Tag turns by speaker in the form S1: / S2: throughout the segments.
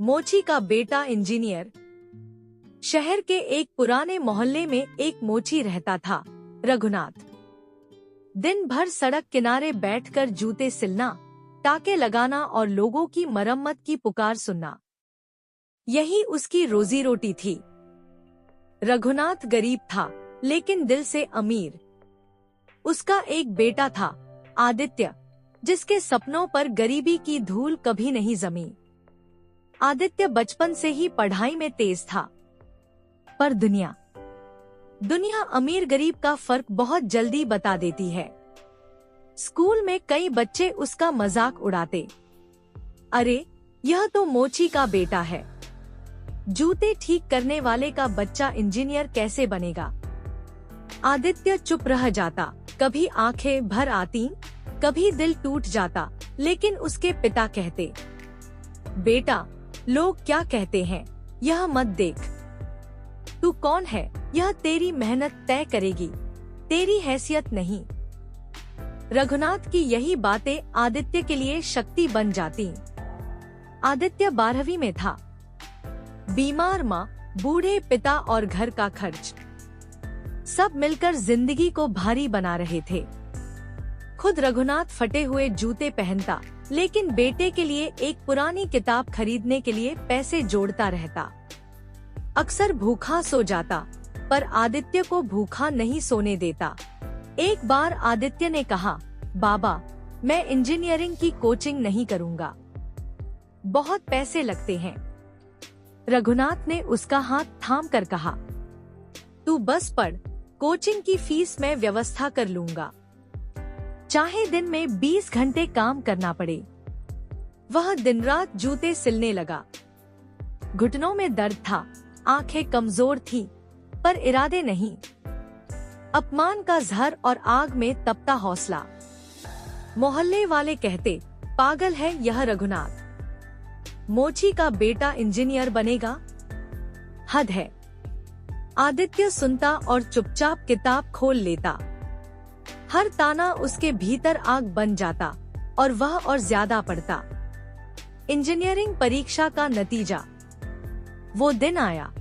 S1: मोची का बेटा इंजीनियर। शहर के एक पुराने मोहल्ले में एक मोची रहता था, रघुनाथ। दिन भर सड़क किनारे बैठकर जूते सिलना, टाके लगाना और लोगों की मरम्मत की पुकार सुनना, यही उसकी रोजी रोटी थी। रघुनाथ गरीब था, लेकिन दिल से अमीर। उसका एक बेटा था, आदित्य, जिसके सपनों पर गरीबी की धूल कभी नहीं जमी। आदित्य बचपन से ही पढ़ाई में तेज था, पर दुनिया अमीर गरीब का फर्क बहुत जल्दी बता देती है। स्कूल में कई बच्चे उसका मजाक उड़ाते। अरे, यह तो मोची का बेटा है, जूते ठीक करने वाले का बच्चा इंजीनियर कैसे बनेगा। आदित्य चुप रह जाता, कभी आंखें भर आती, कभी दिल टूट जाता, लेकिन उसके पिता कहते, बेटा, लोग क्या कहते हैं, यह मत देख। तू कौन है, यह तेरी मेहनत तय करेगी, तेरी हैसियत नहीं। रघुनाथ की यही बातें आदित्य के लिए शक्ति बन जाती। आदित्य 12वीं में था। बीमार माँ, बूढ़े पिता और घर का खर्च, सब मिलकर जिंदगी को भारी बना रहे थे। खुद रघुनाथ फटे हुए जूते पहनता, लेकिन बेटे के लिए एक पुरानी किताब खरीदने के लिए पैसे जोड़ता रहता। अक्सर भूखा सो जाता, पर आदित्य को भूखा नहीं सोने देता। एक बार आदित्य ने कहा, बाबा, मैं इंजीनियरिंग की कोचिंग नहीं करूँगा, बहुत पैसे लगते हैं। रघुनाथ ने उसका हाथ थाम कर कहा, तू बस पढ़, कोचिंग की फीस मैं व्यवस्था कर लूँगा, चाहे दिन में 20 घंटे काम करना पड़े। वह दिन रात जूते सिलने लगा। घुटनों में दर्द था, आंखें कमजोर थीं, पर इरादे नहीं। अपमान का जहर और आग में तपता हौसला। मोहल्ले वाले कहते, पागल है यह रघुनाथ, मोची का बेटा इंजीनियर बनेगा, हद है। आदित्य सुनता और चुपचाप किताब खोल लेता। हर ताना उसके भीतर आग बन जाता और वह और ज्यादा पढ़ता। इंजीनियरिंग परीक्षा का नतीजा। वो दिन आया,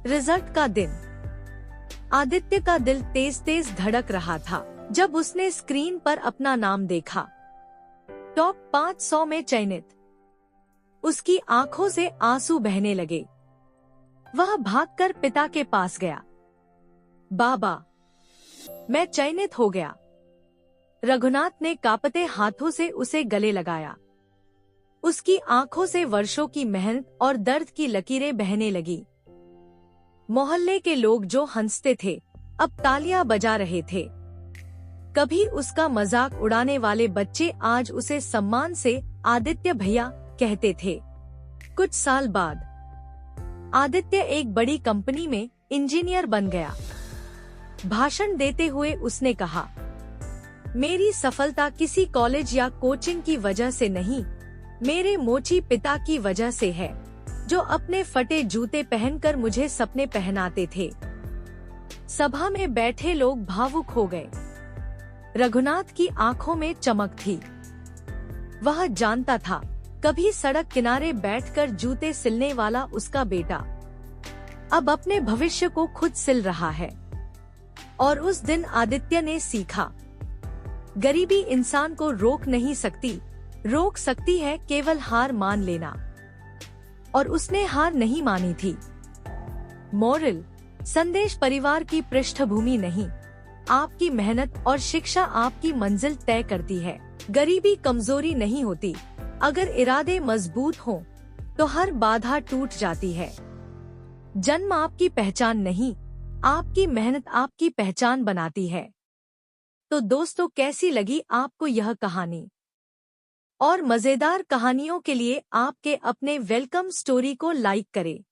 S1: रिजल्ट का दिन। आदित्य का दिल तेज तेज धड़क रहा था जब उसने स्क्रीन पर अपना नाम देखा, टॉप 500 में चयनित। उसकी आंखों से आंसू बहने लगे। वह भागकर पिता के पास गया। बाबा, मैं चयनित हो गया। रघुनाथ ने कांपते हाथों से उसे गले लगाया। उसकी आंखों से वर्षों की मेहनत और दर्द की लकीरें बहने लगी। मोहल्ले के लोग जो हंसते थे, अब तालियां बजा रहे थे। कभी उसका मजाक उड़ाने वाले बच्चे आज उसे सम्मान से आदित्य भैया कहते थे। कुछ साल बाद आदित्य एक बड़ी कंपनी में इंजीनियर बन गया। भाषण देते हुए उसने कहा, मेरी सफलता किसी कॉलेज या कोचिंग की वजह से नहीं, मेरे मोची पिता की वजह से है, जो अपने फटे जूते पहनकर मुझे सपने पहनाते थे। सभा में बैठे लोग भावुक हो गए। रघुनाथ की आंखों में चमक थी। वह जानता था, कभी सड़क किनारे बैठकर जूते सिलने वाला उसका बेटा अब अपने भविष्य को खुद सिल रहा है। और उस दिन आदित्य ने सीखा, गरीबी इंसान को रोक नहीं सकती, रोक सकती है केवल हार मान लेना। और उसने हार नहीं मानी थी। मोरल संदेश, परिवार की पृष्ठभूमि नहीं, आपकी मेहनत और शिक्षा आपकी मंजिल तय करती है। गरीबी कमजोरी नहीं होती, अगर इरादे मजबूत हों, तो हर बाधा टूट जाती है। जन्म आपकी पहचान नहीं, आपकी मेहनत आपकी पहचान बनाती है। तो दोस्तों, कैसी लगी आपको यह कहानी? और मजेदार कहानियों के लिए आपके अपने वेलकम स्टोरी को लाइक करें।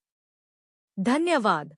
S1: धन्यवाद।